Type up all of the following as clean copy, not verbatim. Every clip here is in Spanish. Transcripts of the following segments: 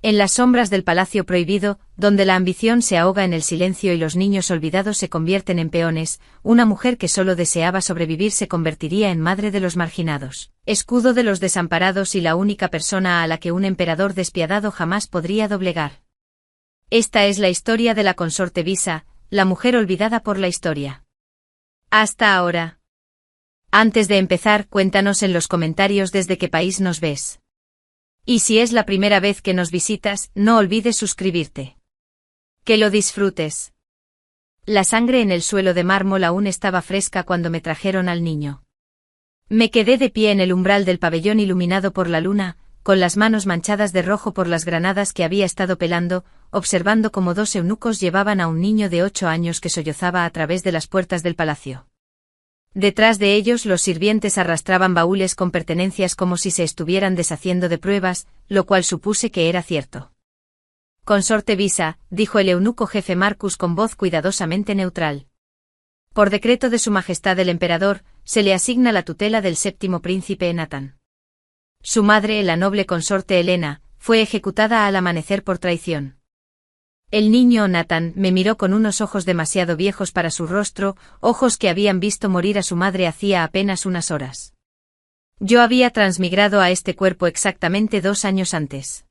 En las sombras del palacio prohibido, donde la ambición se ahoga en el silencio y los niños olvidados se convierten en peones, una mujer que solo deseaba sobrevivir se convertiría en madre de los marginados, escudo de los desamparados y la única persona a la que un emperador despiadado jamás podría doblegar. Esta es la historia de la consorte Visa, la mujer olvidada por la historia. Hasta ahora. Antes de empezar, cuéntanos en los comentarios desde qué país nos ves. Y si es la primera vez que nos visitas, no olvides suscribirte. Que lo disfrutes. La sangre en el suelo de mármol aún estaba fresca cuando me trajeron al niño. Me quedé de pie en el umbral del pabellón iluminado por la luna, con las manos manchadas de rojo por las granadas que había estado pelando, observando cómo 2 eunucos llevaban a un niño de 8 años que sollozaba a través de las puertas del palacio. Detrás de ellos los sirvientes arrastraban baúles con pertenencias como si se estuvieran deshaciendo de pruebas, lo cual supuse que era cierto. Consorte Visa, dijo el eunuco jefe Marcus con voz cuidadosamente neutral. Por decreto de su majestad el emperador, se le asigna la tutela del 7º príncipe Nathan. Su madre, la noble consorte Helena, fue ejecutada al amanecer por traición. El niño Nathan me miró con unos ojos demasiado viejos para su rostro, ojos que habían visto morir a su madre hacía apenas unas horas. Yo había transmigrado a este cuerpo exactamente 2 años antes.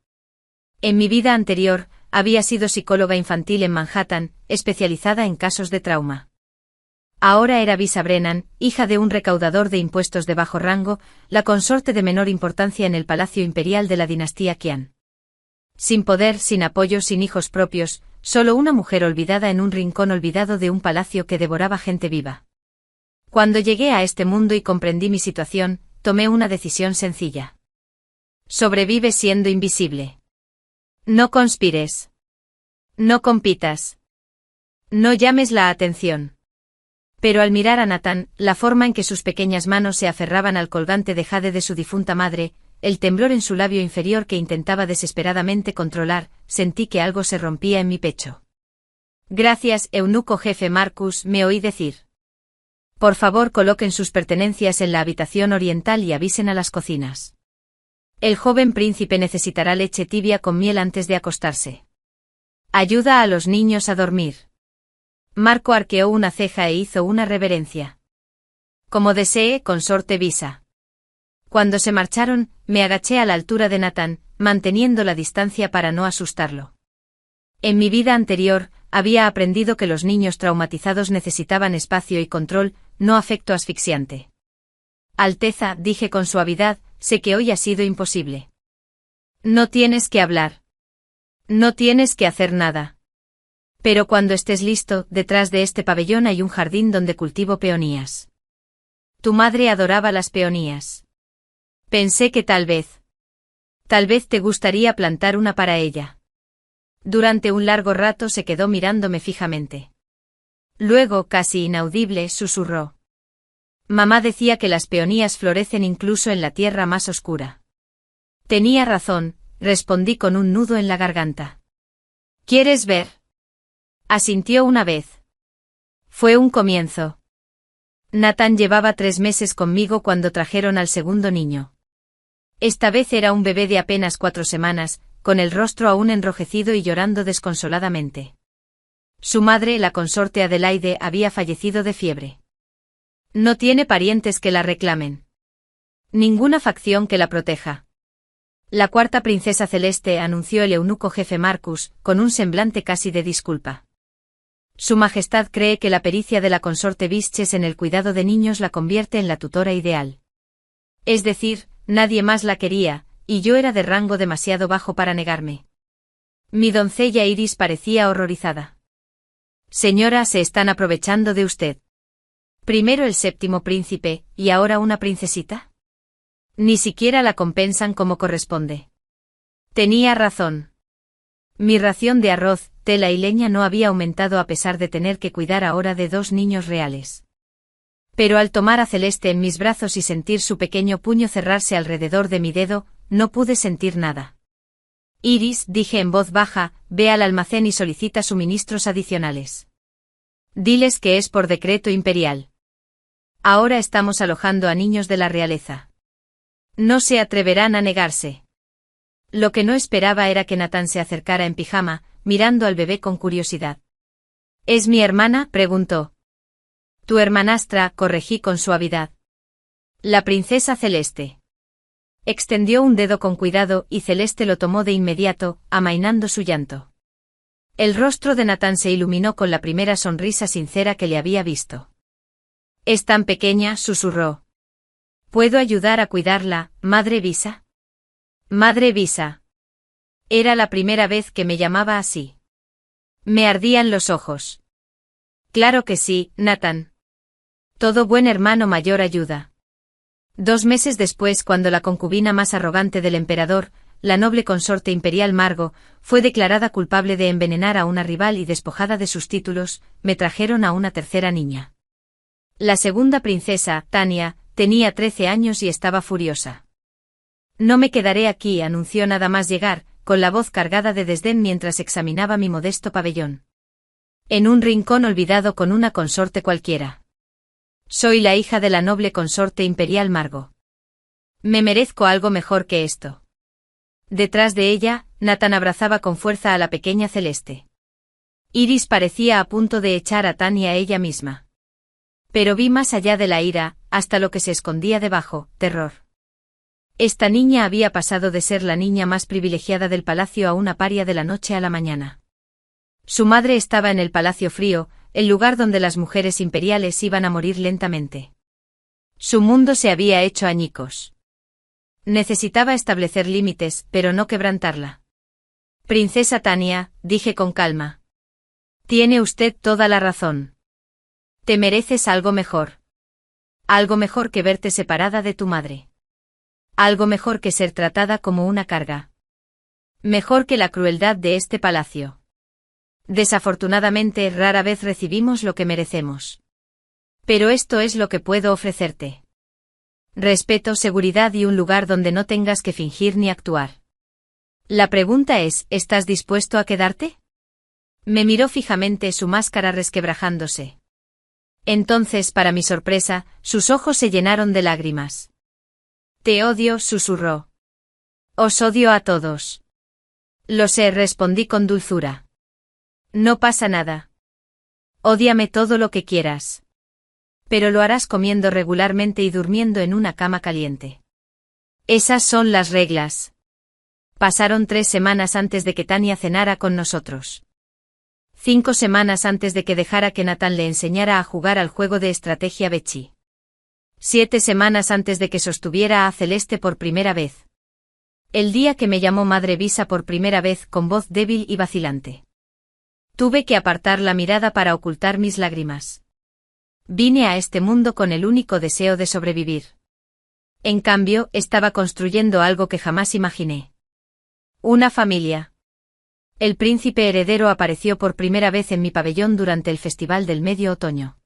En mi vida anterior, había sido psicóloga infantil en Manhattan, especializada en casos de trauma. Ahora era Visa Brennan, hija de un recaudador de impuestos de bajo rango, la consorte de menor importancia en el palacio imperial de la dinastía Qian. Sin poder, sin apoyo, sin hijos propios, solo una mujer olvidada en un rincón olvidado de un palacio que devoraba gente viva. Cuando llegué a este mundo y comprendí mi situación, tomé una decisión sencilla. Sobrevive siendo invisible. No conspires. No compitas. No llames la atención. Pero al mirar a Nathan, la forma en que sus pequeñas manos se aferraban al colgante de jade de su difunta madre, el temblor en su labio inferior que intentaba desesperadamente controlar, sentí que algo se rompía en mi pecho. Gracias, eunuco jefe Marcus, me oí decir. Por favor, coloquen sus pertenencias en la habitación oriental y avisen a las cocinas. El joven príncipe necesitará leche tibia con miel antes de acostarse. Ayuda a los niños a dormir. Marco arqueó una ceja e hizo una reverencia. Como desee, consorte Visa. Cuando se marcharon, me agaché a la altura de Nathan, manteniendo la distancia para no asustarlo. En mi vida anterior, había aprendido que los niños traumatizados necesitaban espacio y control, no afecto asfixiante. Alteza, dije con suavidad, sé que hoy ha sido imposible. No tienes que hablar. No tienes que hacer nada. Pero cuando estés listo, detrás de este pabellón hay un jardín donde cultivo peonías. Tu madre adoraba las peonías. Pensé que tal vez te gustaría plantar una para ella. Durante un largo rato se quedó mirándome fijamente. Luego, casi inaudible, susurró. Mamá decía que las peonías florecen incluso en la tierra más oscura. Tenía razón, respondí con un nudo en la garganta. ¿Quieres ver? Asintió una vez. Fue un comienzo. Nathan llevaba 3 meses conmigo cuando trajeron al segundo niño. Esta vez era un bebé de apenas 4 semanas, con el rostro aún enrojecido y llorando desconsoladamente. Su madre, la consorte Adelaide, había fallecido de fiebre. No tiene parientes que la reclamen. Ninguna facción que la proteja. La 4ª princesa celeste, anunció el eunuco jefe Marcus, con un semblante casi de disculpa. Su majestad cree que la pericia de la consorte Visches en el cuidado de niños la convierte en la tutora ideal. Es decir, nadie más la quería, y yo era de rango demasiado bajo para negarme. Mi doncella Iris parecía horrorizada. Señora, se están aprovechando de usted. Primero el 7º príncipe, y ahora una princesita. Ni siquiera la compensan como corresponde. Tenía razón. Mi ración de arroz, tela y leña no había aumentado a pesar de tener que cuidar ahora de 2 niños reales. Pero al tomar a Celeste en mis brazos y sentir su pequeño puño cerrarse alrededor de mi dedo, no pude sentir nada. Iris, dije en voz baja, ve al almacén y solicita suministros adicionales. Diles que es por decreto imperial. Ahora estamos alojando a niños de la realeza. No se atreverán a negarse. Lo que no esperaba era que Nathan se acercara en pijama, mirando al bebé con curiosidad. ¿Es mi hermana?, preguntó. Tu hermanastra, corregí con suavidad. La princesa Celeste. Extendió un dedo con cuidado y Celeste lo tomó de inmediato, amainando su llanto. El rostro de Nathan se iluminó con la primera sonrisa sincera que le había visto. «Es tan pequeña», susurró. «¿Puedo ayudar a cuidarla, Madre Visa?» Madre Visa. Era la primera vez que me llamaba así. Me ardían los ojos. Claro que sí, Nathan. Todo buen hermano mayor ayuda. 2 meses después, cuando la concubina más arrogante del emperador, la noble consorte imperial Margo, fue declarada culpable de envenenar a una rival y despojada de sus títulos, me trajeron a una tercera niña. La segunda princesa, Tania, tenía 13 años y estaba furiosa. No me quedaré aquí, anunció nada más llegar, con la voz cargada de desdén mientras examinaba mi modesto pabellón. En un rincón olvidado con una consorte cualquiera. Soy la hija de la noble consorte imperial Margo. Me merezco algo mejor que esto. Detrás de ella, Nathan abrazaba con fuerza a la pequeña Celeste. Iris parecía a punto de echar a Tania a ella misma. Pero vi más allá de la ira, hasta lo que se escondía debajo, terror. Esta niña había pasado de ser la niña más privilegiada del palacio a una paria de la noche a la mañana. Su madre estaba en el Palacio Frío, el lugar donde las mujeres imperiales iban a morir lentamente. Su mundo se había hecho añicos. Necesitaba establecer límites, pero no quebrantarla. Princesa Tania, dije con calma. Tiene usted toda la razón. Te mereces algo mejor. Algo mejor que verte separada de tu madre. Algo mejor que ser tratada como una carga. Mejor que la crueldad de este palacio. Desafortunadamente, rara vez recibimos lo que merecemos. Pero esto es lo que puedo ofrecerte. Respeto, seguridad y un lugar donde no tengas que fingir ni actuar. La pregunta es, ¿estás dispuesto a quedarte? Me miró fijamente, su máscara resquebrajándose. Entonces, para mi sorpresa, sus ojos se llenaron de lágrimas. Te odio, susurró. Os odio a todos. Lo sé, respondí con dulzura. No pasa nada. Ódiame todo lo que quieras. Pero lo harás comiendo regularmente y durmiendo en una cama caliente. Esas son las reglas. Pasaron 3 semanas antes de que Tania cenara con nosotros. 5 semanas antes de que dejara que Nathan le enseñara a jugar al juego de estrategia Bechi. 7 semanas antes de que sostuviera a Celeste por primera vez. El día que me llamó Madre Visa por primera vez con voz débil y vacilante. Tuve que apartar la mirada para ocultar mis lágrimas. Vine a este mundo con el único deseo de sobrevivir. En cambio, estaba construyendo algo que jamás imaginé. Una familia. El príncipe heredero apareció por primera vez en mi pabellón durante el Festival del Medio Otoño.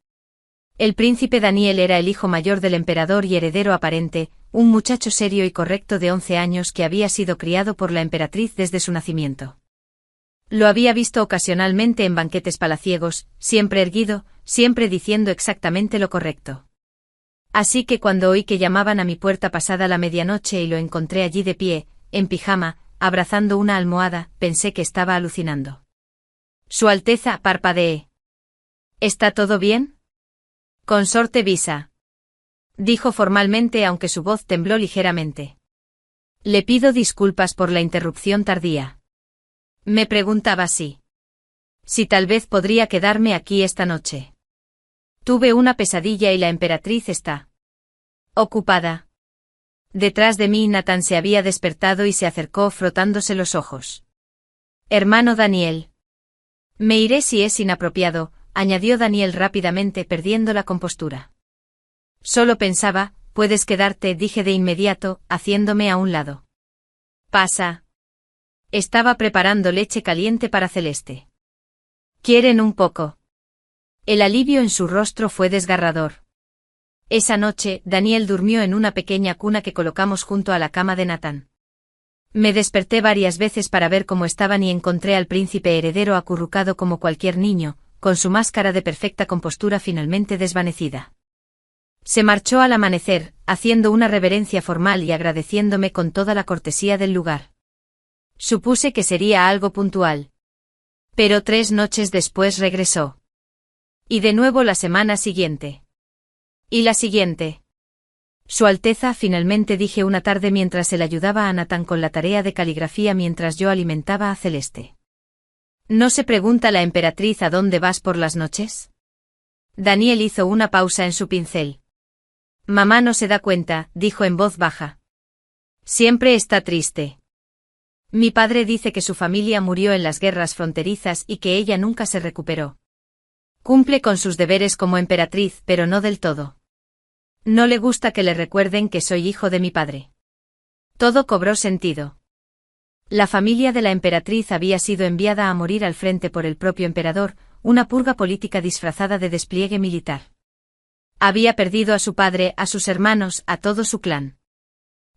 El príncipe Daniel era el hijo mayor del emperador y heredero aparente, un muchacho serio y correcto de 11 años que había sido criado por la emperatriz desde su nacimiento. Lo había visto ocasionalmente en banquetes palaciegos, siempre erguido, siempre diciendo exactamente lo correcto. Así que cuando oí que llamaban a mi puerta pasada la medianoche y lo encontré allí de pie, en pijama, abrazando una almohada, pensé que estaba alucinando. Su Alteza, parpadeé. ¿Está todo bien? Consorte Visa. Dijo formalmente aunque su voz tembló ligeramente. Le pido disculpas por la interrupción tardía. Me preguntaba si tal vez podría quedarme aquí esta noche. Tuve una pesadilla y la emperatriz está ocupada. Detrás de mí Nathan se había despertado y se acercó frotándose los ojos. Hermano Daniel. Me iré si es inapropiado, añadió Daniel rápidamente perdiendo la compostura. Solo pensaba, puedes quedarte, dije de inmediato, haciéndome a un lado. Pasa. Estaba preparando leche caliente para Celeste. ¿Quieren un poco? El alivio en su rostro fue desgarrador. Esa noche, Daniel durmió en una pequeña cuna que colocamos junto a la cama de Nathan. Me desperté varias veces para ver cómo estaban y encontré al príncipe heredero acurrucado como cualquier niño, con su máscara de perfecta compostura finalmente desvanecida. Se marchó al amanecer, haciendo una reverencia formal y agradeciéndome con toda la cortesía del lugar. Supuse que sería algo puntual. Pero 3 noches después regresó. Y de nuevo la semana siguiente. Y la siguiente. Su Alteza, finalmente dije una tarde mientras él ayudaba a Nathan con la tarea de caligrafía mientras yo alimentaba a Celeste. ¿No se pregunta la emperatriz a dónde vas por las noches? Daniel hizo una pausa en su pincel. Mamá no se da cuenta, dijo en voz baja. Siempre está triste. Mi padre dice que su familia murió en las guerras fronterizas y que ella nunca se recuperó. Cumple con sus deberes como emperatriz, pero no del todo. No le gusta que le recuerden que soy hijo de mi padre. Todo cobró sentido. La familia de la emperatriz había sido enviada a morir al frente por el propio emperador, una purga política disfrazada de despliegue militar. Había perdido a su padre, a sus hermanos, a todo su clan.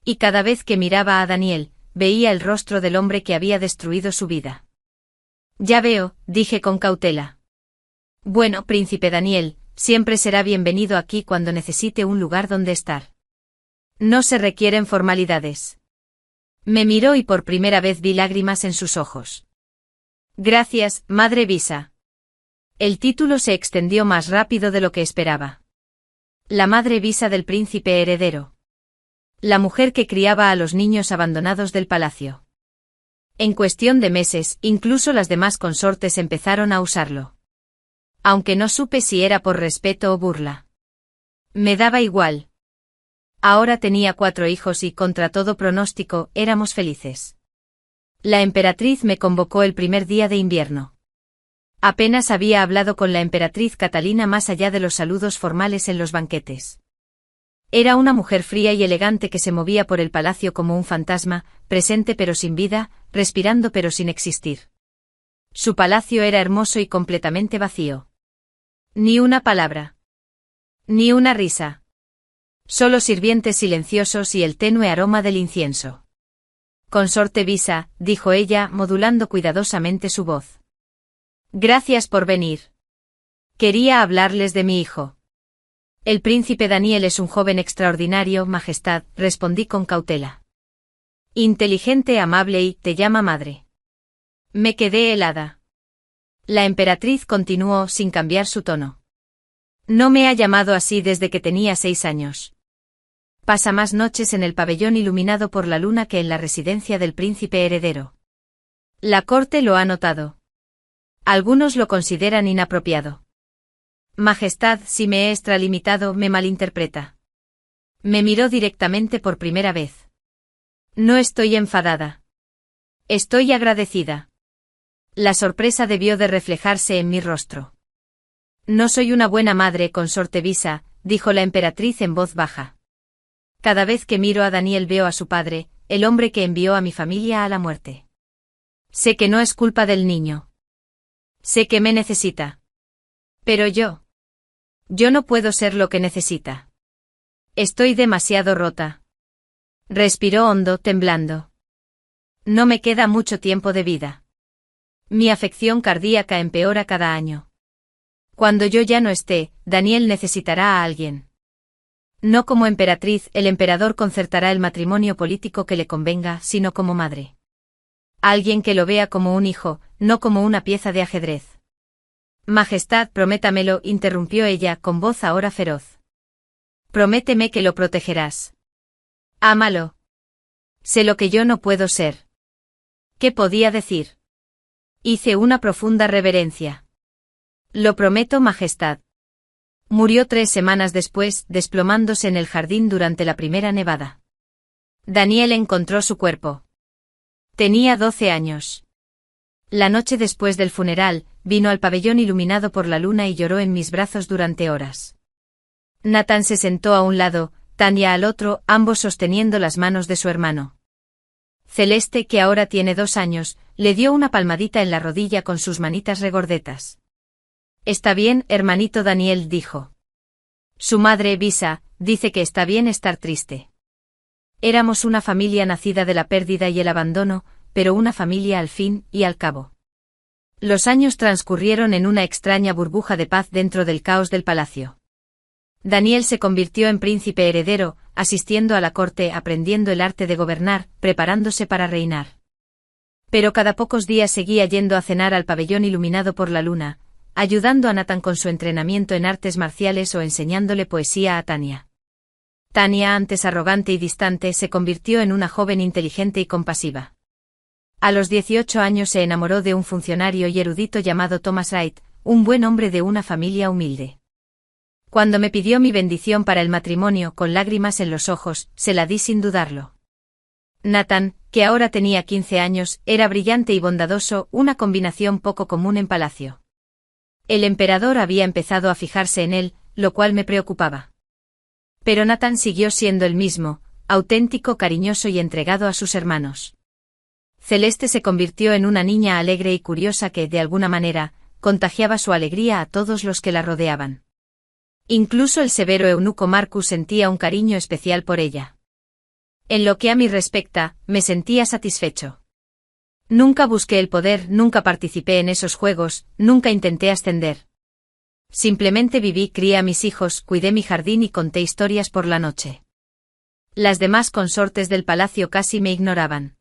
Y cada vez que miraba a Daniel, veía el rostro del hombre que había destruido su vida. Ya veo, dije con cautela. Bueno, príncipe Daniel, siempre será bienvenido aquí cuando necesite un lugar donde estar. No se requieren formalidades. Me miró y por primera vez vi lágrimas en sus ojos. Gracias, Madre Visa. El título se extendió más rápido de lo que esperaba. La Madre Visa del príncipe heredero. La mujer que criaba a los niños abandonados del palacio. En cuestión de meses, incluso las demás consortes empezaron a usarlo. Aunque no supe si era por respeto o burla. Me daba igual. Ahora tenía 4 hijos y, contra todo pronóstico, éramos felices. La emperatriz me convocó el primer día de invierno. Apenas había hablado con la emperatriz Catalina más allá de los saludos formales en los banquetes. Era una mujer fría y elegante que se movía por el palacio como un fantasma, presente pero sin vida, respirando pero sin existir. Su palacio era hermoso y completamente vacío. Ni una palabra. Ni una risa. Solo sirvientes silenciosos y el tenue aroma del incienso. Consorte Visa, dijo ella, modulando cuidadosamente su voz. Gracias por venir. Quería hablarles de mi hijo. El príncipe Daniel es un joven extraordinario, Majestad, respondí con cautela. Inteligente, amable y te llama madre. Me quedé helada. La emperatriz continuó sin cambiar su tono. No me ha llamado así desde que tenía 6 años. Pasa más noches en el pabellón iluminado por la luna que en la residencia del príncipe heredero. La corte lo ha notado. Algunos lo consideran inapropiado. Majestad, si me he extralimitado, me malinterpreta. Me miró directamente por primera vez. No estoy enfadada. Estoy agradecida. La sorpresa debió de reflejarse en mi rostro. No soy una buena madre, consorte Visa, dijo la emperatriz en voz baja. Cada vez que miro a Daniel veo a su padre, el hombre que envió a mi familia a la muerte. Sé que no es culpa del niño. Sé que me necesita. Pero yo no puedo ser lo que necesita. Estoy demasiado rota. Respiró hondo, temblando. No me queda mucho tiempo de vida. Mi afección cardíaca empeora cada año. Cuando yo ya no esté, Daniel necesitará a alguien. No como emperatriz, el emperador concertará el matrimonio político que le convenga, sino como madre. Alguien que lo vea como un hijo, no como una pieza de ajedrez. Majestad, prométamelo, interrumpió ella con voz ahora feroz. Prométeme que lo protegerás. Ámalo. Sé lo que yo no puedo ser. ¿Qué podía decir? Hice una profunda reverencia. Lo prometo, Majestad. Murió 3 semanas después, desplomándose en el jardín durante la primera nevada. Daniel encontró su cuerpo. Tenía 12 años. La noche después del funeral, vino al pabellón iluminado por la luna y lloró en mis brazos durante horas. Nathan se sentó a un lado, Tanya al otro, ambos sosteniendo las manos de su hermano. Celeste, que ahora tiene 2 años, le dio una palmadita en la rodilla con sus manitas regordetas. Está bien, hermanito Daniel, dijo. Su madre, Visa, dice que está bien estar triste. Éramos una familia nacida de la pérdida y el abandono, pero una familia al fin y al cabo. Los años transcurrieron en una extraña burbuja de paz dentro del caos del palacio. Daniel se convirtió en príncipe heredero, asistiendo a la corte, aprendiendo el arte de gobernar, preparándose para reinar. Pero cada pocos días seguía yendo a cenar al pabellón iluminado por la luna, ayudando a Nathan con su entrenamiento en artes marciales o enseñándole poesía a Tanya. Tanya, antes arrogante y distante, se convirtió en una joven inteligente y compasiva. A los 18 años se enamoró de un funcionario y erudito llamado Thomas Wright, un buen hombre de una familia humilde. Cuando me pidió mi bendición para el matrimonio, con lágrimas en los ojos, se la di sin dudarlo. Nathan, que ahora tenía 15 años, era brillante y bondadoso, una combinación poco común en palacio. El emperador había empezado a fijarse en él, lo cual me preocupaba. Pero Nathan siguió siendo el mismo, auténtico, cariñoso y entregado a sus hermanos. Celeste se convirtió en una niña alegre y curiosa que, de alguna manera, contagiaba su alegría a todos los que la rodeaban. Incluso el severo eunuco Marcus sentía un cariño especial por ella. En lo que a mí respecta, me sentía satisfecho. Nunca busqué el poder, nunca participé en esos juegos, nunca intenté ascender. Simplemente viví, crié a mis hijos, cuidé mi jardín y conté historias por la noche. Las demás consortes del palacio casi me ignoraban.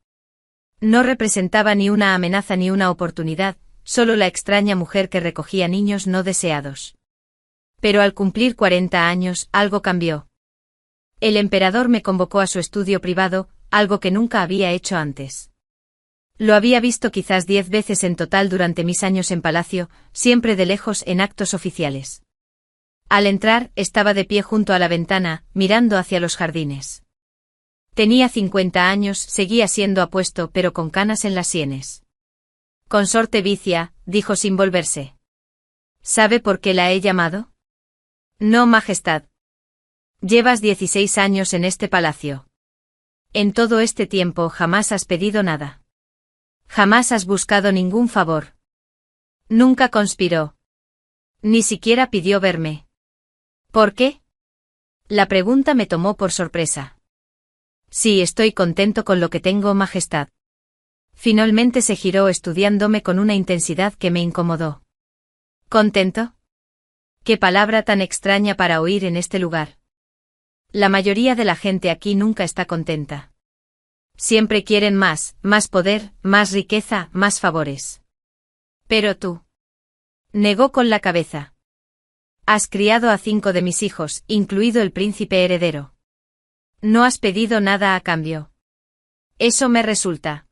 No representaba ni una amenaza ni una oportunidad, solo la extraña mujer que recogía niños no deseados. Pero al cumplir 40 años, algo cambió. El emperador me convocó a su estudio privado, algo que nunca había hecho antes. Lo había visto quizás 10 veces en total durante mis años en palacio, siempre de lejos en actos oficiales. Al entrar, estaba de pie junto a la ventana, mirando hacia los jardines. Tenía 50 años, seguía siendo apuesto pero con canas en las sienes. Consorte Vicia, dijo sin volverse. ¿Sabe por qué la he llamado? No, Majestad. Llevas 16 años en este palacio. En todo este tiempo jamás has pedido nada. Jamás has buscado ningún favor. Nunca conspiró. Ni siquiera pidió verme. ¿Por qué? La pregunta me tomó por sorpresa. Sí, estoy contento con lo que tengo, Majestad. Finalmente se giró estudiándome con una intensidad que me incomodó. ¿Contento? Qué palabra tan extraña para oír en este lugar. La mayoría de la gente aquí nunca está contenta. Siempre quieren más, más poder, más riqueza, más favores. Pero tú. Negó con la cabeza. Has criado a 5 de mis hijos, incluido el príncipe heredero. No has pedido nada a cambio. Eso me resulta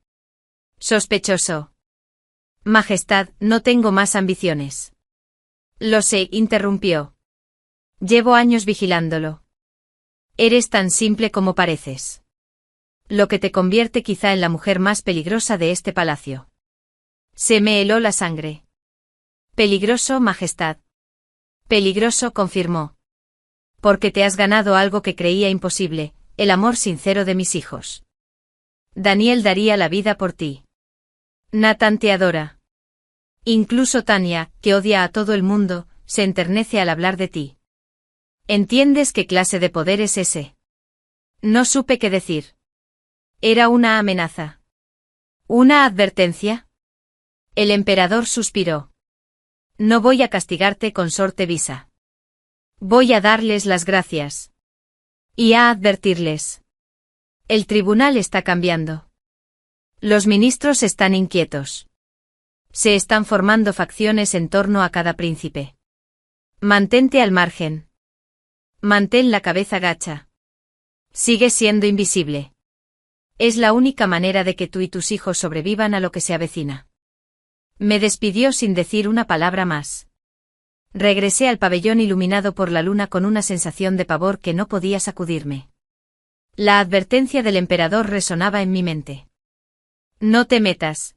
sospechoso. Majestad, no tengo más ambiciones. Lo sé, interrumpió. Llevo años vigilándolo. Eres tan simple como pareces. Lo que te convierte quizá en la mujer más peligrosa de este palacio. Se me heló la sangre. Peligroso, Majestad. Peligroso, confirmó. Porque te has ganado algo que creía imposible, el amor sincero de mis hijos. Daniel daría la vida por ti. Nathan te adora. Incluso Tanya, que odia a todo el mundo, se enternece al hablar de ti. ¿Entiendes qué clase de poder es ese? No supe qué decir. Era una amenaza. ¿Una advertencia? El emperador suspiró. No voy a castigarte, consorte Visa. Voy a darles las gracias. Y a advertirles. El tribunal está cambiando. Los ministros están inquietos. Se están formando facciones en torno a cada príncipe. Mantente al margen. Mantén la cabeza gacha. Sigue siendo invisible. Es la única manera de que tú y tus hijos sobrevivan a lo que se avecina. Me despidió sin decir una palabra más. Regresé al pabellón iluminado por la luna con una sensación de pavor que no podía sacudirme. La advertencia del emperador resonaba en mi mente. No te metas.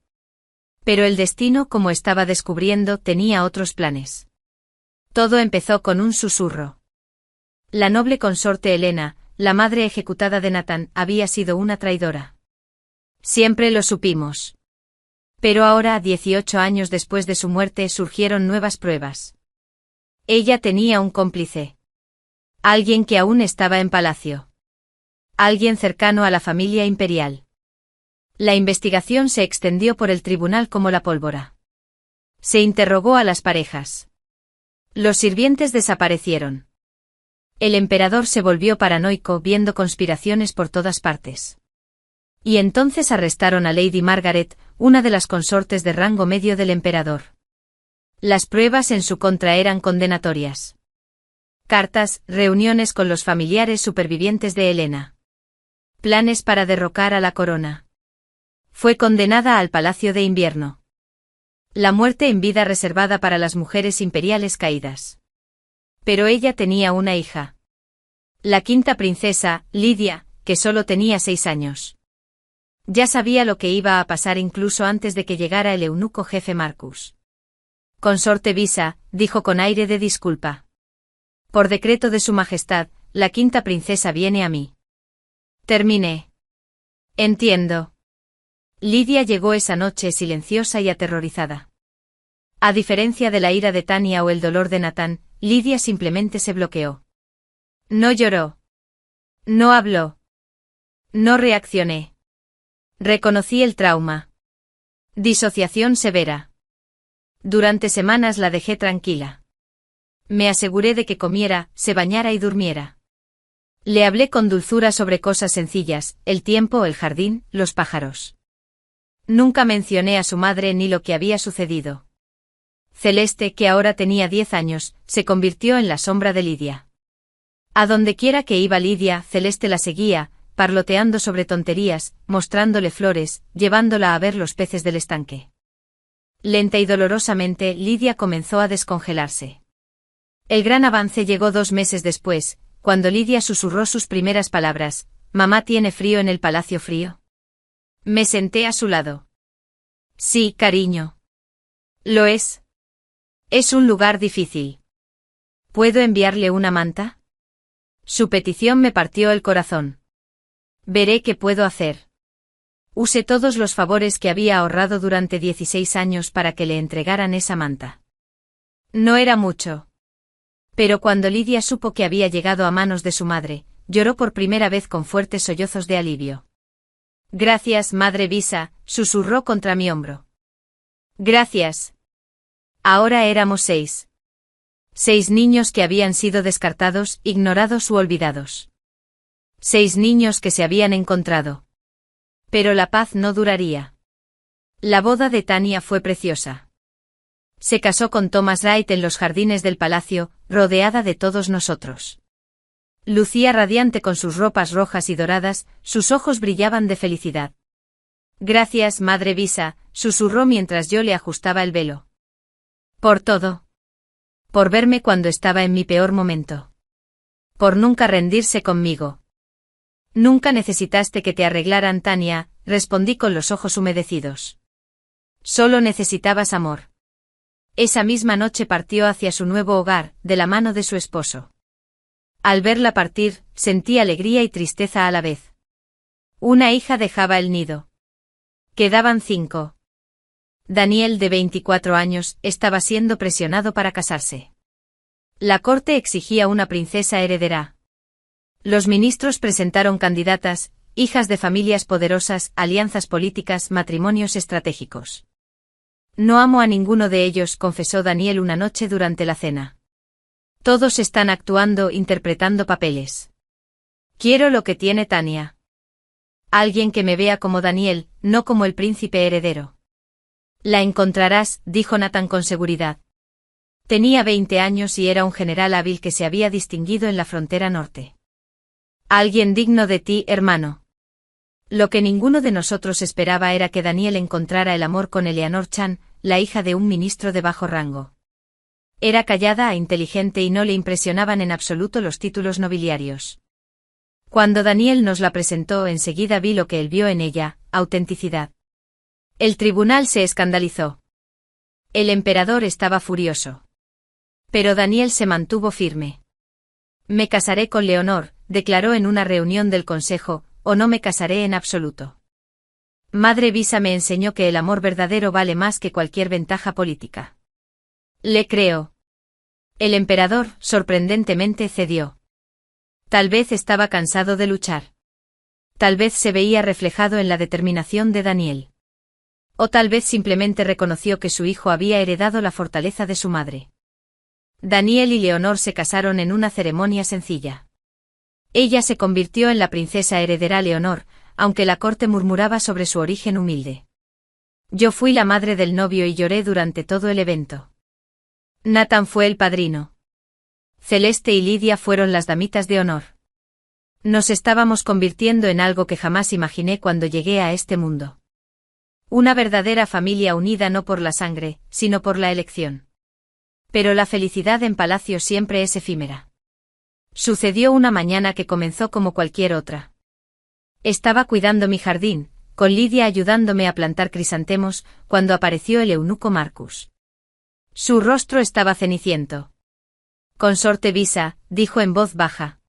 Pero el destino, como estaba descubriendo, tenía otros planes. Todo empezó con un susurro. La noble consorte Helena, la madre ejecutada de Nathan, había sido una traidora. Siempre lo supimos. Pero ahora, 18 años después de su muerte, surgieron nuevas pruebas. Ella tenía un cómplice. Alguien que aún estaba en palacio. Alguien cercano a la familia imperial. La investigación se extendió por el tribunal como la pólvora. Se interrogó a las parejas. Los sirvientes desaparecieron. El emperador se volvió paranoico viendo conspiraciones por todas partes. Y entonces arrestaron a Lady Margaret, una de las consortes de rango medio del emperador. Las pruebas en su contra eran condenatorias. Cartas, reuniones con los familiares supervivientes de Helena. Planes para derrocar a la corona. Fue condenada al Palacio de Invierno. La muerte en vida reservada para las mujeres imperiales caídas. Pero ella tenía una hija. La quinta princesa, Lidia, que solo tenía 6 años. Ya sabía lo que iba a pasar incluso antes de que llegara el eunuco jefe Marcus. Consorte Visa, dijo con aire de disculpa. Por decreto de su majestad, la quinta princesa viene a mí. Terminé. Entiendo. Lidia llegó esa noche silenciosa y aterrorizada. A diferencia de la ira de Tania o el dolor de Nathan, Lidia simplemente se bloqueó. No lloró. No habló. No reaccioné. Reconocí el trauma. Disociación severa. Durante semanas la dejé tranquila. Me aseguré de que comiera, se bañara y durmiera. Le hablé con dulzura sobre cosas sencillas, el tiempo, el jardín, los pájaros. Nunca mencioné a su madre ni lo que había sucedido. Celeste, que ahora tenía 10 años, se convirtió en la sombra de Lidia. A donde quiera que iba Lidia, Celeste la seguía, parloteando sobre tonterías, mostrándole flores, llevándola a ver los peces del estanque. Lenta y dolorosamente, Lidia comenzó a descongelarse. El gran avance llegó 2 meses después, cuando Lidia susurró sus primeras palabras: «¿Mamá tiene frío en el palacio frío?» Me senté a su lado. «Sí, cariño. Lo es. Es un lugar difícil. ¿Puedo enviarle una manta?» Su petición me partió el corazón. Veré qué puedo hacer. Usé todos los favores que había ahorrado durante 16 años para que le entregaran esa manta. No era mucho. Pero cuando Lidia supo que había llegado a manos de su madre, lloró por primera vez con fuertes sollozos de alivio. «Gracias, madre Visa», susurró contra mi hombro. «Gracias». Ahora éramos 6. 6 niños que habían sido descartados, ignorados u olvidados. 6 niños que se habían encontrado. Pero la paz no duraría. La boda de Tania fue preciosa. Se casó con Thomas Wright en los jardines del palacio, rodeada de todos nosotros. Lucía radiante con sus ropas rojas y doradas, sus ojos brillaban de felicidad. «Gracias, madre Visa», susurró mientras yo le ajustaba el velo. «Por todo. Por verme cuando estaba en mi peor momento. Por nunca rendirse conmigo». «Nunca necesitaste que te arreglaran, Tania», respondí con los ojos humedecidos. «Solo necesitabas amor». Esa misma noche partió hacia su nuevo hogar, de la mano de su esposo. Al verla partir, sentí alegría y tristeza a la vez. Una hija dejaba el nido. Quedaban 5. Daniel, de 24 años, estaba siendo presionado para casarse. La corte exigía una princesa heredera. Los ministros presentaron candidatas, hijas de familias poderosas, alianzas políticas, matrimonios estratégicos. «No amo a ninguno de ellos», confesó Daniel una noche durante la cena. «Todos están actuando, interpretando papeles. Quiero lo que tiene Tania. Alguien que me vea como Daniel, no como el príncipe heredero». «La encontrarás», dijo Nathan con seguridad. Tenía 20 años y era un general hábil que se había distinguido en la frontera norte. «Alguien digno de ti, hermano». Lo que ninguno de nosotros esperaba era que Daniel encontrara el amor con Eleanor Chan, la hija de un ministro de bajo rango. Era callada e inteligente y no le impresionaban en absoluto los títulos nobiliarios. Cuando Daniel nos la presentó, enseguida vi lo que él vio en ella: autenticidad. El tribunal se escandalizó. El emperador estaba furioso. Pero Daniel se mantuvo firme. «Me casaré con Leonor», declaró en una reunión del consejo, «o no me casaré en absoluto». Madre Visa me enseñó que el amor verdadero vale más que cualquier ventaja política. Le creo. El emperador, sorprendentemente, cedió. Tal vez estaba cansado de luchar. Tal vez se veía reflejado en la determinación de Daniel. O tal vez simplemente reconoció que su hijo había heredado la fortaleza de su madre. Daniel y Leonor se casaron en una ceremonia sencilla. Ella se convirtió en la princesa heredera Leonor, aunque la corte murmuraba sobre su origen humilde. Yo fui la madre del novio y lloré durante todo el evento. Nathan fue el padrino. Celeste y Lidia fueron las damitas de honor. Nos estábamos convirtiendo en algo que jamás imaginé cuando llegué a este mundo. Una verdadera familia unida no por la sangre, sino por la elección. Pero la felicidad en palacio siempre es efímera. Sucedió una mañana que comenzó como cualquier otra. Estaba cuidando mi jardín, con Lidia ayudándome a plantar crisantemos, cuando apareció el eunuco Marcus. Su rostro estaba ceniciento. Consorte Visa, dijo en voz baja.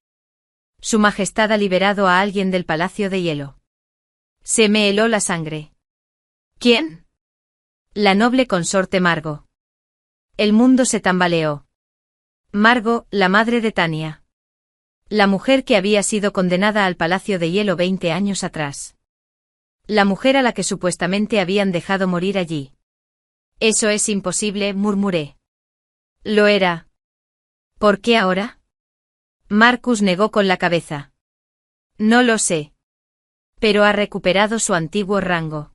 Su Majestad ha liberado a alguien del Palacio de Hielo. Se me heló la sangre. ¿Quién? La noble consorte Margo. El mundo se tambaleó. Margo, la madre de Tania. La mujer que había sido condenada al Palacio de Hielo 20 años atrás. La mujer a la que supuestamente habían dejado morir allí. Eso es imposible, murmuré. Lo era. ¿Por qué ahora? Marcus negó con la cabeza. No lo sé. Pero ha recuperado su antiguo rango.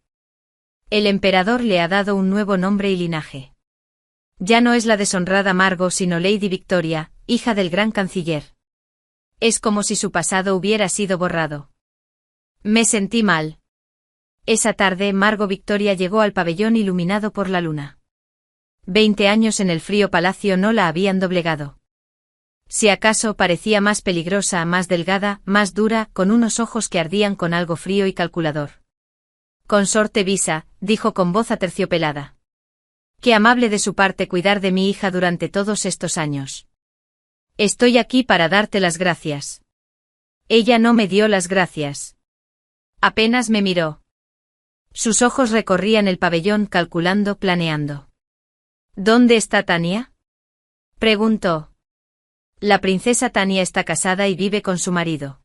El emperador le ha dado un nuevo nombre y linaje. Ya no es la deshonrada Margo sino Lady Victoria, hija del gran canciller. Es como si su pasado hubiera sido borrado. Me sentí mal. Esa tarde Margo Victoria llegó al pabellón iluminado por la luna. 20 años en el frío palacio no la habían doblegado. Si acaso parecía más peligrosa, más delgada, más dura, con unos ojos que ardían con algo frío y calculador. Consorte Visa, dijo con voz aterciopelada. Qué amable de su parte cuidar de mi hija durante todos estos años. Estoy aquí para darte las gracias. Ella no me dio las gracias. Apenas me miró. Sus ojos recorrían el pabellón calculando, planeando. ¿Dónde está Tania? Preguntó. La princesa Tania está casada y vive con su marido.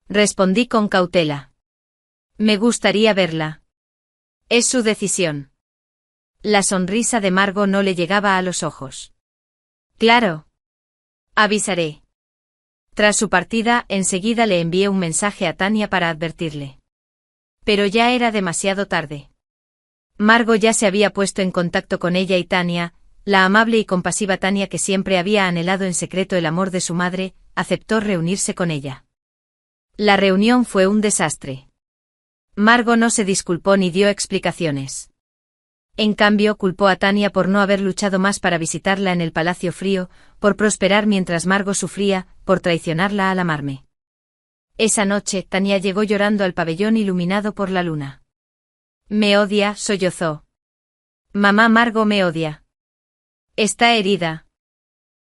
Respondí con cautela. Me gustaría verla. Es su decisión. La sonrisa de Margo no le llegaba a los ojos. Claro. Avisaré. Tras su partida, enseguida le envié un mensaje a Tania para advertirle. Pero ya era demasiado tarde. Margo ya se había puesto en contacto con ella y Tania, la amable y compasiva Tania que siempre había anhelado en secreto el amor de su madre, aceptó reunirse con ella. La reunión fue un desastre. Margo no se disculpó ni dio explicaciones. En cambio, culpó a Tania por no haber luchado más para visitarla en el Palacio Frío, por prosperar mientras Margo sufría, por traicionarla al amarme. Esa noche, Tania llegó llorando al pabellón iluminado por la luna. Me odia, sollozó. Mamá, Margo me odia. Está herida.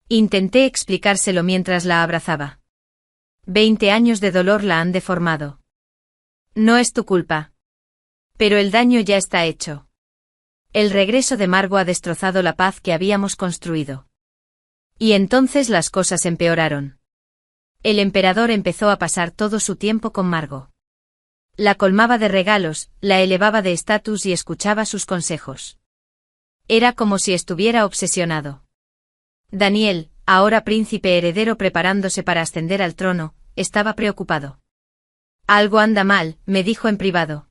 Intenté explicárselo mientras la abrazaba. 20 años de dolor la han deformado. No es tu culpa. Pero el daño ya está hecho. El regreso de Margo ha destrozado la paz que habíamos construido. Y entonces las cosas empeoraron. El emperador empezó a pasar todo su tiempo con Margo. La colmaba de regalos, la elevaba de estatus y escuchaba sus consejos. Era como si estuviera obsesionado. Daniel, ahora príncipe heredero preparándose para ascender al trono, estaba preocupado. Algo anda mal, me dijo en privado.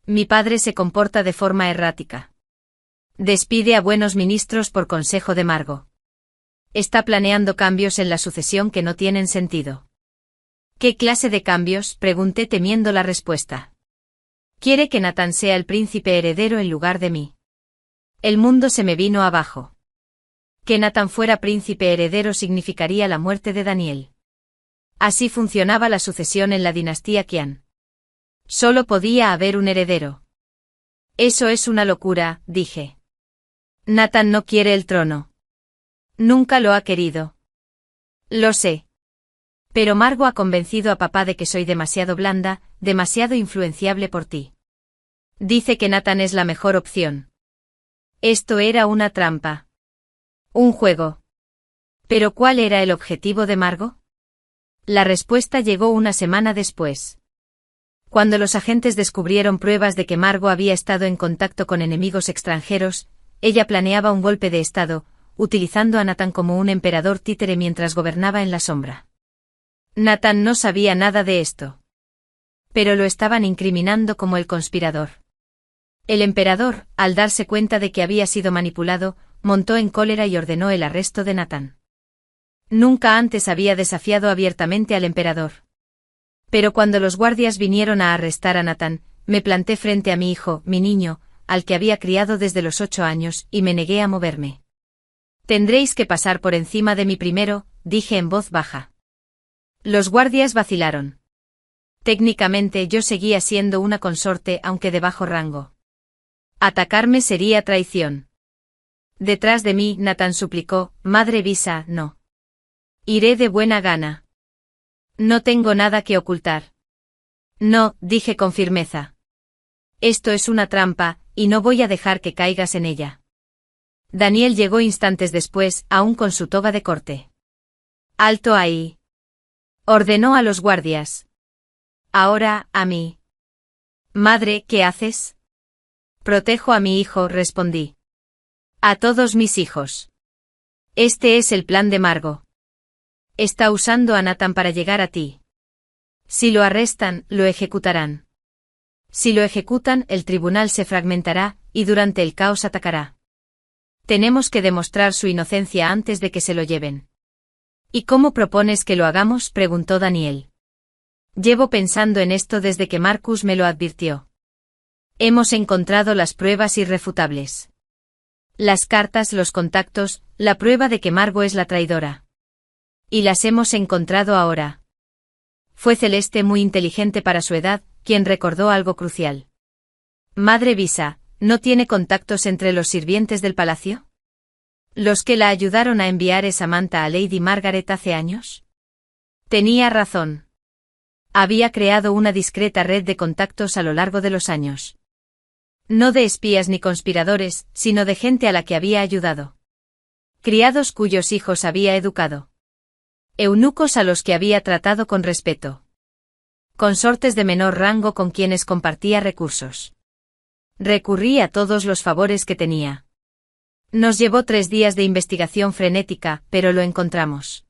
Mi padre se comporta de forma errática. Despide a buenos ministros por consejo de Margo. Está planeando cambios en la sucesión que no tienen sentido. ¿Qué clase de cambios?, pregunté temiendo la respuesta. Quiere que Nathan sea el príncipe heredero en lugar de mí. El mundo se me vino abajo. Que Nathan fuera príncipe heredero significaría la muerte de Daniel. Así funcionaba la sucesión en la dinastía Qian. Solo podía haber un heredero. Eso es una locura, dije. Nathan no quiere el trono. Nunca lo ha querido. Lo sé. Pero Margo ha convencido a papá de que soy demasiado blanda, demasiado influenciable por ti. Dice que Nathan es la mejor opción. Esto era una trampa. Un juego. ¿Pero cuál era el objetivo de Margo? La respuesta llegó una semana después. Cuando los agentes descubrieron pruebas de que Margo había estado en contacto con enemigos extranjeros, ella planeaba un golpe de estado, utilizando a Nathan como un emperador títere mientras gobernaba en la sombra. Nathan no sabía nada de esto. Pero lo estaban incriminando como el conspirador. El emperador, al darse cuenta de que había sido manipulado, montó en cólera y ordenó el arresto de Natán. Nunca antes había desafiado abiertamente al emperador. Pero cuando los guardias vinieron a arrestar a Natán, me planté frente a mi hijo, mi niño, al que había criado desde los 8 años, y me negué a moverme. Tendréis que pasar por encima de mí primero, dije en voz baja. Los guardias vacilaron. Técnicamente yo seguía siendo una consorte aunque de bajo rango. Atacarme sería traición. Detrás de mí, Natán suplicó, Madre Visa, no. Iré de buena gana. No tengo nada que ocultar. No, dije con firmeza. Esto es una trampa, y no voy a dejar que caigas en ella. Daniel llegó instantes después, aún con su toga de corte. Alto ahí. Ordenó a los guardias. Ahora, a mí. Madre, ¿qué haces? Protejo a mi hijo, respondí. A todos mis hijos. Este es el plan de Margot. Está usando a Natán para llegar a ti. Si lo arrestan, lo ejecutarán. Si lo ejecutan, el tribunal se fragmentará, y durante el caos atacará. Tenemos que demostrar su inocencia antes de que se lo lleven. ¿Y cómo propones que lo hagamos?, preguntó Daniel. Llevo pensando en esto desde que Marcus me lo advirtió. Hemos encontrado las pruebas irrefutables. Las cartas, los contactos, la prueba de que Margot es la traidora. Y las hemos encontrado ahora. Fue Celeste, muy inteligente para su edad, quien recordó algo crucial. Madre Visa, ¿no tiene contactos entre los sirvientes del palacio? ¿Los que la ayudaron a enviar esa manta a Lady Margaret hace años? Tenía razón. Había creado una discreta red de contactos a lo largo de los años. No de espías ni conspiradores, sino de gente a la que había ayudado. Criados cuyos hijos había educado. Eunucos a los que había tratado con respeto. Consortes de menor rango con quienes compartía recursos. Recurrí a todos los favores que tenía. Nos llevó 3 días de investigación frenética, pero lo encontramos.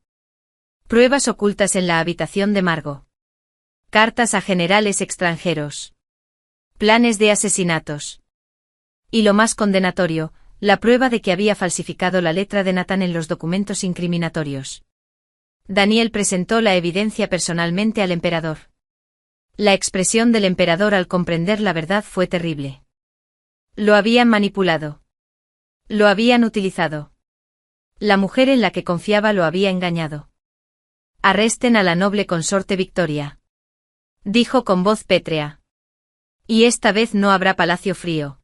Pruebas ocultas en la habitación de Margot. Cartas a generales extranjeros. Planes de asesinatos. Y lo más condenatorio, la prueba de que había falsificado la letra de Natán en los documentos incriminatorios. Daniel presentó la evidencia personalmente al emperador. La expresión del emperador al comprender la verdad fue terrible. Lo habían manipulado. Lo habían utilizado. La mujer en la que confiaba lo había engañado. Arresten a la noble consorte Victoria. Dijo con voz pétrea. Y esta vez no habrá palacio frío.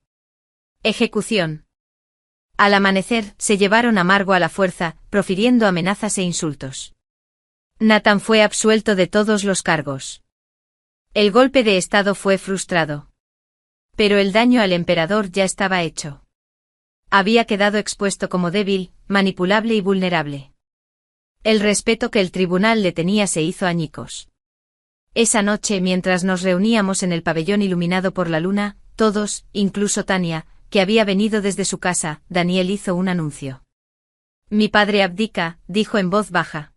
Ejecución. Al amanecer, se llevaron a Margot a la fuerza, profiriendo amenazas e insultos. Natán fue absuelto de todos los cargos. El golpe de estado fue frustrado. Pero el daño al emperador ya estaba hecho. Había quedado expuesto como débil, manipulable y vulnerable. El respeto que el tribunal le tenía se hizo añicos. Esa noche, mientras nos reuníamos en el pabellón iluminado por la luna, todos, incluso Tania, que había venido desde su casa, Daniel hizo un anuncio. Mi padre abdica, dijo en voz baja.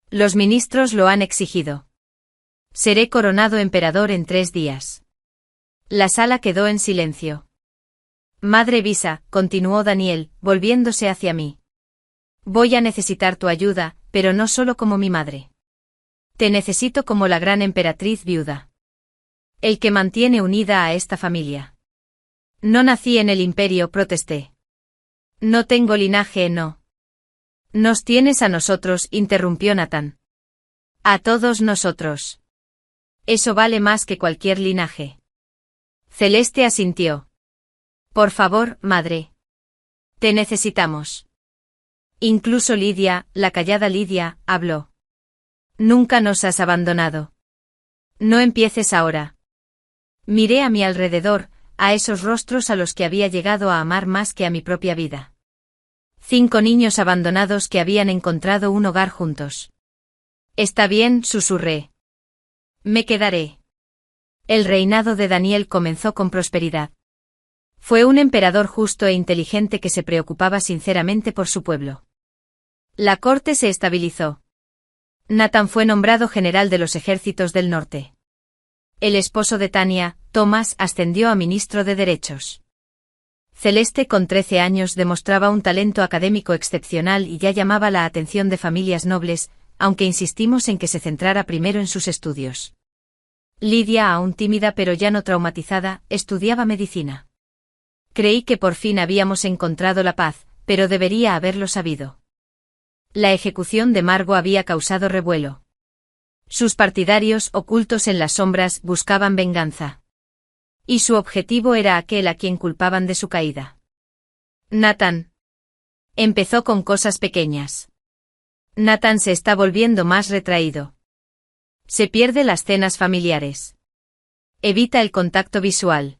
Los ministros lo han exigido. Seré coronado emperador en 3 días. La sala quedó en silencio. Madre Visa, continuó Daniel, volviéndose hacia mí. Voy a necesitar tu ayuda, pero no solo como mi madre. Te necesito como la gran emperatriz viuda. El que mantiene unida a esta familia. No nací en el imperio, protesté. No tengo linaje, no. Nos tienes a nosotros, interrumpió Natán. A todos nosotros. Eso vale más que cualquier linaje. Celeste asintió. Por favor, madre. Te necesitamos. Incluso Lidia, la callada Lidia, habló. Nunca nos has abandonado. No empieces ahora. Miré a mi alrededor, a esos rostros a los que había llegado a amar más que a mi propia vida. 5 niños abandonados que habían encontrado un hogar juntos. Está bien, susurré. Me quedaré. El reinado de Daniel comenzó con prosperidad. Fue un emperador justo e inteligente que se preocupaba sinceramente por su pueblo. La corte se estabilizó. Natán fue nombrado general de los ejércitos del norte. El esposo de Tania, Thomas, ascendió a ministro de Derechos. Celeste, con 13 años, demostraba un talento académico excepcional y ya llamaba la atención de familias nobles, aunque insistimos en que se centrara primero en sus estudios. Lidia, aún tímida pero ya no traumatizada, estudiaba medicina. Creí que por fin habíamos encontrado la paz, pero debería haberlo sabido. La ejecución de Margot había causado revuelo. Sus partidarios, ocultos en las sombras, buscaban venganza. Y su objetivo era aquel a quien culpaban de su caída. Nathan. Empezó con cosas pequeñas. Nathan se está volviendo más retraído. Se pierde las cenas familiares. Evita el contacto visual.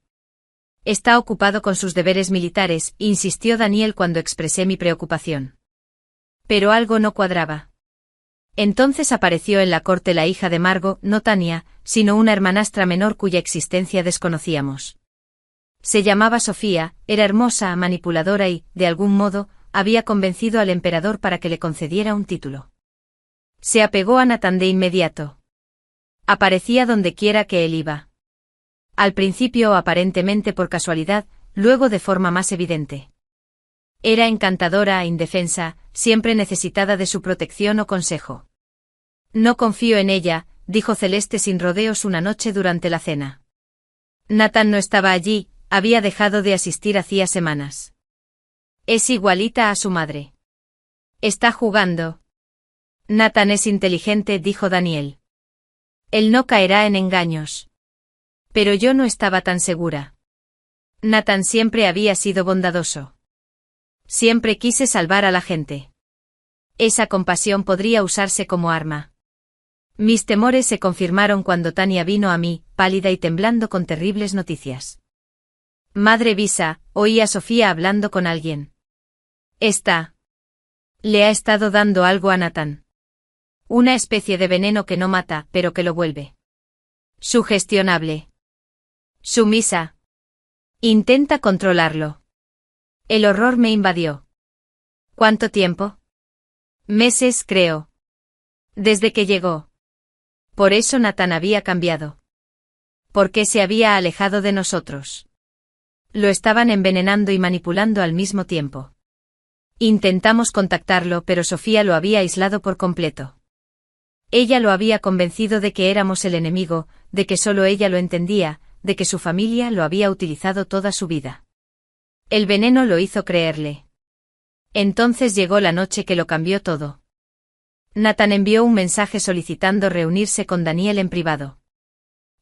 Está ocupado con sus deberes militares, insistió Daniel cuando expresé mi preocupación. Pero algo no cuadraba. Entonces apareció en la corte la hija de Margot, no Tania, sino una hermanastra menor cuya existencia desconocíamos. Se llamaba Sofía, era hermosa, manipuladora y, de algún modo, había convencido al emperador para que le concediera un título. Se apegó a Nathan de inmediato. Aparecía donde quiera que él iba. Al principio aparentemente por casualidad, luego de forma más evidente. Era encantadora, indefensa, siempre necesitada de su protección o consejo. No confío en ella, dijo Celeste sin rodeos una noche durante la cena. Nathan no estaba allí, había dejado de asistir hacía semanas. Es igualita a su madre. Está jugando. Nathan es inteligente, dijo Daniel. Él no caerá en engaños. Pero yo no estaba tan segura. Nathan siempre había sido bondadoso. Siempre quise salvar a la gente. Esa compasión podría usarse como arma. Mis temores se confirmaron cuando Tania vino a mí, pálida y temblando con terribles noticias. Madre Visa, oí a Sofía hablando con alguien. Le ha estado dando algo a Nathan. Una especie de veneno que no mata, pero que lo vuelve sugestionable. Sumisa. Intenta controlarlo. El horror me invadió. ¿Cuánto tiempo? Meses, creo. Desde que llegó. Por eso Nathan había cambiado. ¿Por qué se había alejado de nosotros? Lo estaban envenenando y manipulando al mismo tiempo. Intentamos contactarlo, pero Sofía lo había aislado por completo. Ella lo había convencido de que éramos el enemigo, de que solo ella lo entendía, de que su familia lo había utilizado toda su vida. El veneno lo hizo creerle. Entonces llegó la noche que lo cambió todo. Nathan envió un mensaje solicitando reunirse con Daniel en privado.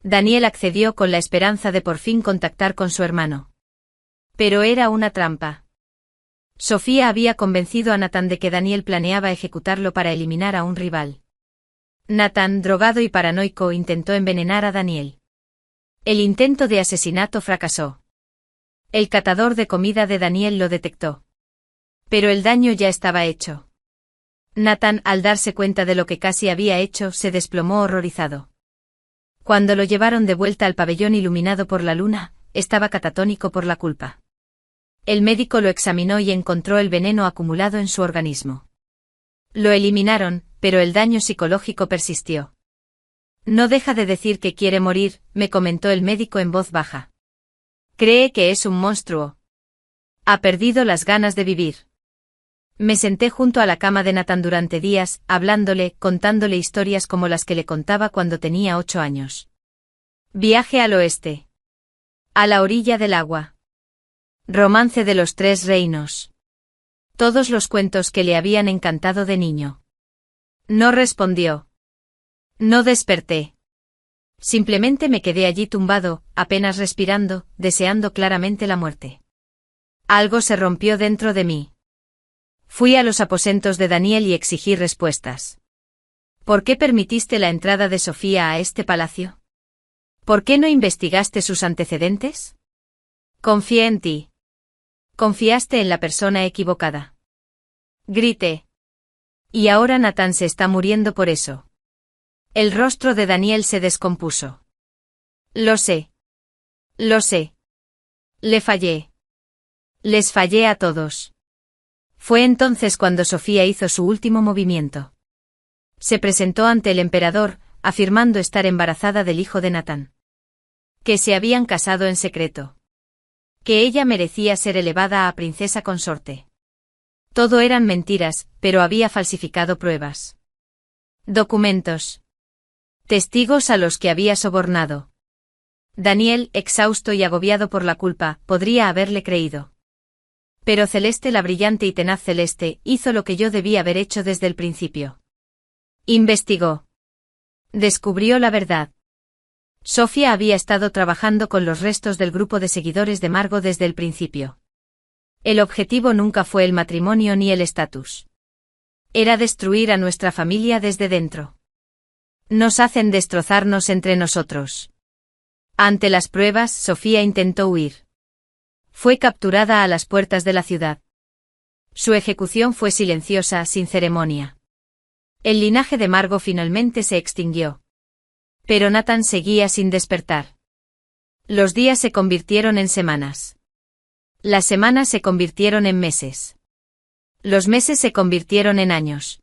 Daniel accedió con la esperanza de por fin contactar con su hermano. Pero era una trampa. Sofía había convencido a Nathan de que Daniel planeaba ejecutarlo para eliminar a un rival. Nathan, drogado y paranoico, intentó envenenar a Daniel. El intento de asesinato fracasó. El catador de comida de Daniel lo detectó. Pero el daño ya estaba hecho. Nathan, al darse cuenta de lo que casi había hecho, se desplomó horrorizado. Cuando lo llevaron de vuelta al pabellón iluminado por la luna, estaba catatónico por la culpa. El médico lo examinó y encontró el veneno acumulado en su organismo. Lo eliminaron, pero el daño psicológico persistió. No deja de decir que quiere morir, me comentó el médico en voz baja. Cree que es un monstruo. Ha perdido las ganas de vivir. Me senté junto a la cama de Nathan durante días, hablándole, contándole historias como las que le contaba cuando tenía 8 años. Viaje al oeste. A la orilla del agua. Romance de los 3 reinos. Todos los cuentos que le habían encantado de niño. No respondió. No desperté. Simplemente me quedé allí tumbado, apenas respirando, deseando claramente la muerte. Algo se rompió dentro de mí. Fui a los aposentos de Daniel y exigí respuestas. ¿Por qué permitiste la entrada de Sofía a este palacio? ¿Por qué no investigaste sus antecedentes? Confié en ti. Confiaste en la persona equivocada. Grité. Y ahora Nathan se está muriendo por eso. El rostro de Daniel se descompuso. Lo sé. Lo sé. Le fallé. Les fallé a todos. Fue entonces cuando Sofía hizo su último movimiento. Se presentó ante el emperador, afirmando estar embarazada del hijo de Nathan. Que se habían casado en secreto. Que ella merecía ser elevada a princesa consorte. Todo eran mentiras, pero había falsificado pruebas. Documentos. Testigos a los que había sobornado. Daniel, exhausto y agobiado por la culpa, podría haberle creído. Pero Celeste, la brillante y tenaz Celeste, hizo lo que yo debía haber hecho desde el principio. Investigó. Descubrió la verdad. Sofía había estado trabajando con los restos del grupo de seguidores de Margot desde el principio. El objetivo nunca fue el matrimonio ni el estatus. Era destruir a nuestra familia desde dentro. Nos hacen destrozarnos entre nosotros. Ante las pruebas, Sofía intentó huir. Fue capturada a las puertas de la ciudad. Su ejecución fue silenciosa, sin ceremonia. El linaje de Margot finalmente se extinguió. Pero Nathan seguía sin despertar. Los días se convirtieron en semanas. Las semanas se convirtieron en meses. Los meses se convirtieron en años.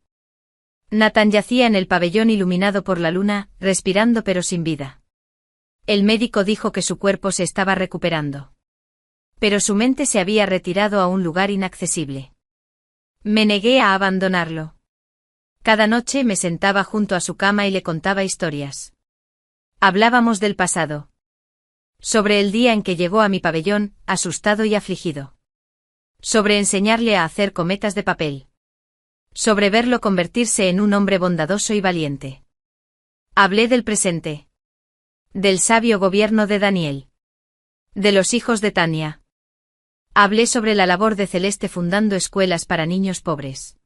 Nathan yacía en el pabellón iluminado por la luna, respirando pero sin vida. El médico dijo que su cuerpo se estaba recuperando. Pero su mente se había retirado a un lugar inaccesible. Me negué a abandonarlo. Cada noche me sentaba junto a su cama y le contaba historias. Hablábamos del pasado. Sobre el día en que llegó a mi pabellón, asustado y afligido. Sobre enseñarle a hacer cometas de papel. Sobre verlo convertirse en un hombre bondadoso y valiente. Hablé del presente. Del sabio gobierno de Daniel. De los hijos de Tania. Hablé sobre la labor de Celeste fundando escuelas para niños pobres.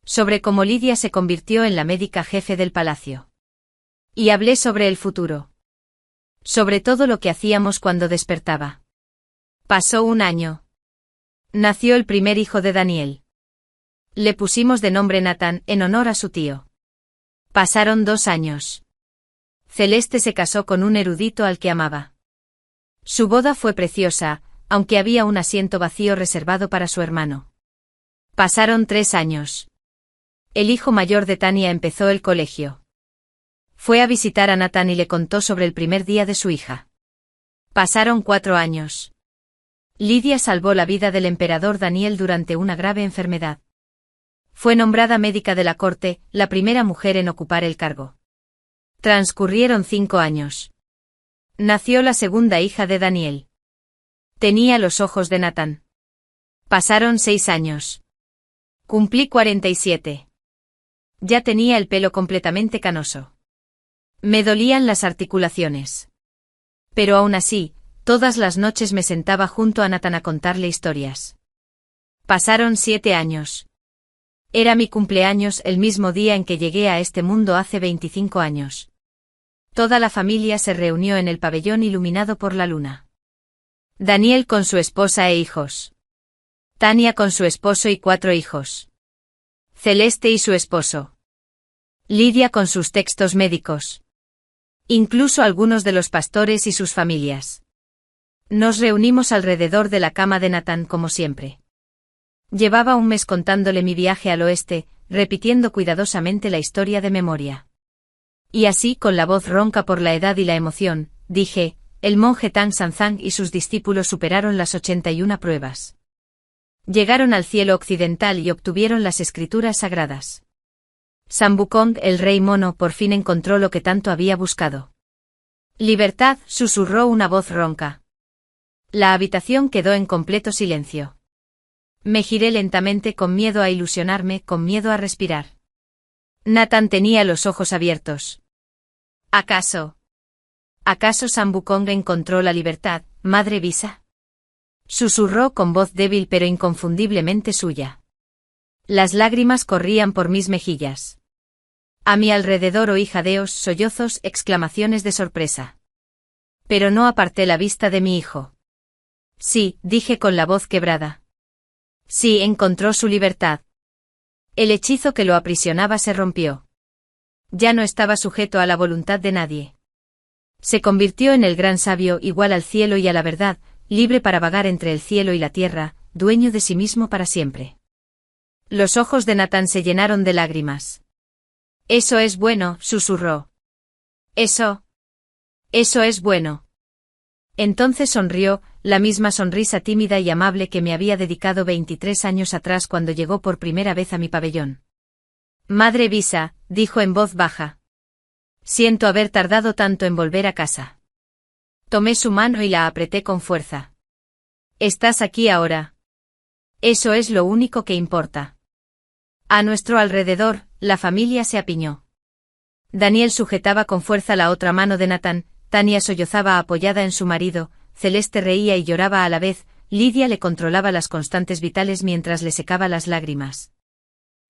Sobre cómo Lidia se convirtió en la médica jefe del palacio. Y hablé sobre el futuro. Sobre todo lo que hacíamos cuando despertaba. Pasó un año. Nació el primer hijo de Daniel. Le pusimos de nombre Nathan, en honor a su tío. Pasaron 2 años. Celeste se casó con un erudito al que amaba. Su boda fue preciosa, aunque había un asiento vacío reservado para su hermano. Pasaron 3 años. El hijo mayor de Tania empezó el colegio. Fue a visitar a Nathan y le contó sobre el primer día de su hija. Pasaron 4 años. Lidia salvó la vida del emperador Daniel durante una grave enfermedad. Fue nombrada médica de la corte, la primera mujer en ocupar el cargo. Transcurrieron 5 años. Nació la segunda hija de Daniel. Tenía los ojos de Nathan. Pasaron 6 años. Cumplí 47. Ya tenía el pelo completamente canoso. Me dolían las articulaciones. Pero aún así, todas las noches me sentaba junto a Nathan a contarle historias. Pasaron 7 años. Era mi cumpleaños el mismo día en que llegué a este mundo hace 25 años. Toda la familia se reunió en el pabellón iluminado por la luna. Daniel con su esposa e hijos. Tania con su esposo y 4 hijos. Celeste y su esposo. Lidia con sus textos médicos. Incluso algunos de los pastores y sus familias. Nos reunimos alrededor de la cama de Nathan como siempre. Llevaba un mes contándole mi viaje al oeste, repitiendo cuidadosamente la historia de memoria. Y así, con la voz ronca por la edad y la emoción, dije, el monje Tang Sanzang y sus discípulos superaron las 81 pruebas. Llegaron al cielo occidental y obtuvieron las escrituras sagradas. San Wukong, el rey mono, por fin encontró lo que tanto había buscado. Libertad, susurró una voz ronca. La habitación quedó en completo silencio. Me giré lentamente con miedo a ilusionarme, con miedo a respirar. Nathan tenía los ojos abiertos. ¿Acaso San Wukong encontró la libertad, Madre Visa? Susurró con voz débil pero inconfundiblemente suya. Las lágrimas corrían por mis mejillas. A mi alrededor oí jadeos, sollozos, exclamaciones de sorpresa. Pero no aparté la vista de mi hijo. Sí, dije con la voz quebrada. Sí, encontró su libertad. El hechizo que lo aprisionaba se rompió. Ya no estaba sujeto a la voluntad de nadie. Se convirtió en el gran sabio, igual al cielo y a la verdad, libre para vagar entre el cielo y la tierra, dueño de sí mismo para siempre. Los ojos de Nathan se llenaron de lágrimas. Eso es bueno, susurró. Eso es bueno. Entonces sonrió, la misma sonrisa tímida y amable que me había dedicado 23 años atrás cuando llegó por primera vez a mi pabellón. Madre Visa, dijo en voz baja. Siento haber tardado tanto en volver a casa. Tomé su mano y la apreté con fuerza. Estás aquí ahora. Eso es lo único que importa. A nuestro alrededor, la familia se apiñó. Daniel sujetaba con fuerza la otra mano de Nathan, Tania sollozaba apoyada en su marido, Celeste reía y lloraba a la vez, Lidia le controlaba las constantes vitales mientras le secaba las lágrimas.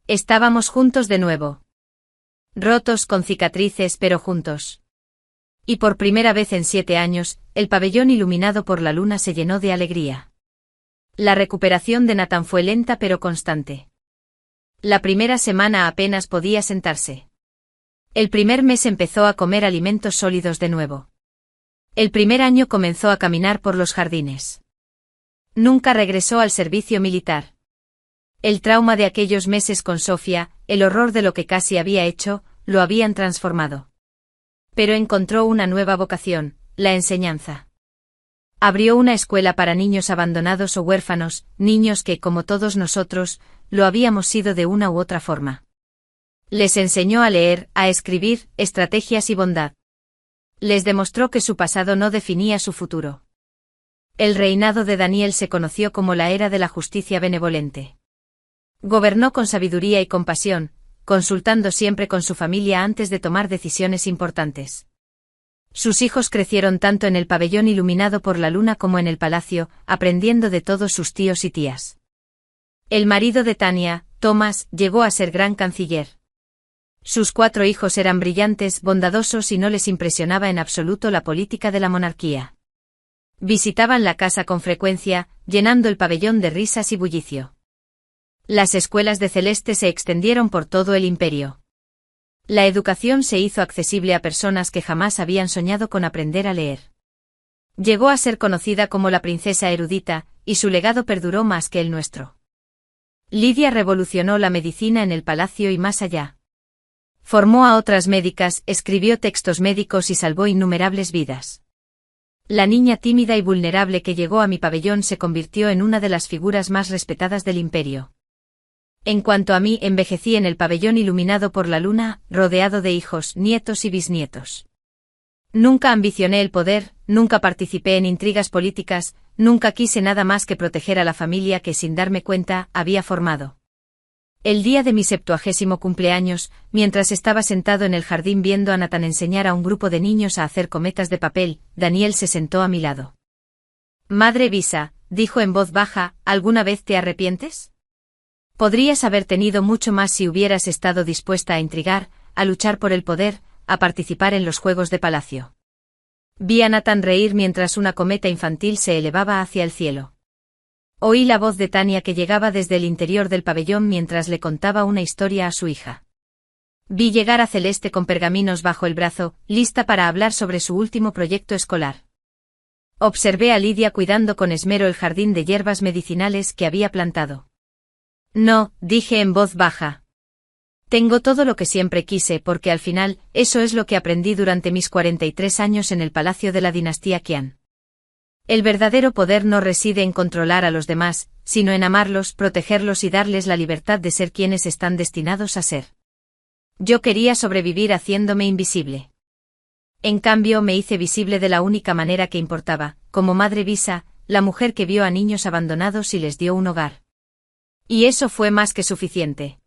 Estábamos juntos de nuevo. Rotos con cicatrices pero juntos. Y por primera vez en 7 años, el pabellón iluminado por la luna se llenó de alegría. La recuperación de Nathan fue lenta pero constante. La primera semana apenas podía sentarse. El primer mes empezó a comer alimentos sólidos de nuevo. El primer año comenzó a caminar por los jardines. Nunca regresó al servicio militar. El trauma de aquellos meses con Sofía, el horror de lo que casi había hecho, lo habían transformado. Pero encontró una nueva vocación, la enseñanza. Abrió una escuela para niños abandonados o huérfanos, niños que, como todos nosotros, lo habíamos sido de una u otra forma. Les enseñó a leer, a escribir, estrategias y bondad. Les demostró que su pasado no definía su futuro. El reinado de Daniel se conoció como la era de la justicia benevolente. Gobernó con sabiduría y compasión, consultando siempre con su familia antes de tomar decisiones importantes. Sus hijos crecieron tanto en el pabellón iluminado por la luna como en el palacio, aprendiendo de todos sus tíos y tías. El marido de Tania, Thomas, llegó a ser gran canciller. Sus 4 hijos eran brillantes, bondadosos y no les impresionaba en absoluto la política de la monarquía. Visitaban la casa con frecuencia, llenando el pabellón de risas y bullicio. Las escuelas de Celeste se extendieron por todo el imperio. La educación se hizo accesible a personas que jamás habían soñado con aprender a leer. Llegó a ser conocida como la princesa erudita, y su legado perduró más que el nuestro. Lidia revolucionó la medicina en el palacio y más allá. Formó a otras médicas, escribió textos médicos y salvó innumerables vidas. La niña tímida y vulnerable que llegó a mi pabellón se convirtió en una de las figuras más respetadas del imperio. En cuanto a mí, envejecí en el pabellón iluminado por la luna, rodeado de hijos, nietos y bisnietos. Nunca ambicioné el poder, nunca participé en intrigas políticas, nunca quise nada más que proteger a la familia que, sin darme cuenta, había formado. El día de mi 70º cumpleaños, mientras estaba sentado en el jardín viendo a Nathan enseñar a un grupo de niños a hacer cometas de papel, Daniel se sentó a mi lado. Madre Visa, dijo en voz baja, ¿alguna vez te arrepientes? Podrías haber tenido mucho más si hubieras estado dispuesta a intrigar, a luchar por el poder, a participar en los juegos de palacio. Vi a Nathan reír mientras una cometa infantil se elevaba hacia el cielo. Oí la voz de Tania que llegaba desde el interior del pabellón mientras le contaba una historia a su hija. Vi llegar a Celeste con pergaminos bajo el brazo, lista para hablar sobre su último proyecto escolar. Observé a Lidia cuidando con esmero el jardín de hierbas medicinales que había plantado. No, dije en voz baja. Tengo todo lo que siempre quise porque al final, eso es lo que aprendí durante mis 43 años en el palacio de la dinastía Qian. El verdadero poder no reside en controlar a los demás, sino en amarlos, protegerlos y darles la libertad de ser quienes están destinados a ser. Yo quería sobrevivir haciéndome invisible. En cambio me hice visible de la única manera que importaba, como Madre Visa, la mujer que vio a niños abandonados y les dio un hogar. Y eso fue más que suficiente.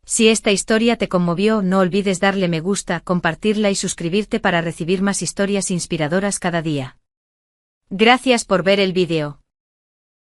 Si esta historia te conmovió, no olvides darle me gusta, compartirla y suscribirte para recibir más historias inspiradoras cada día. Gracias por ver el vídeo.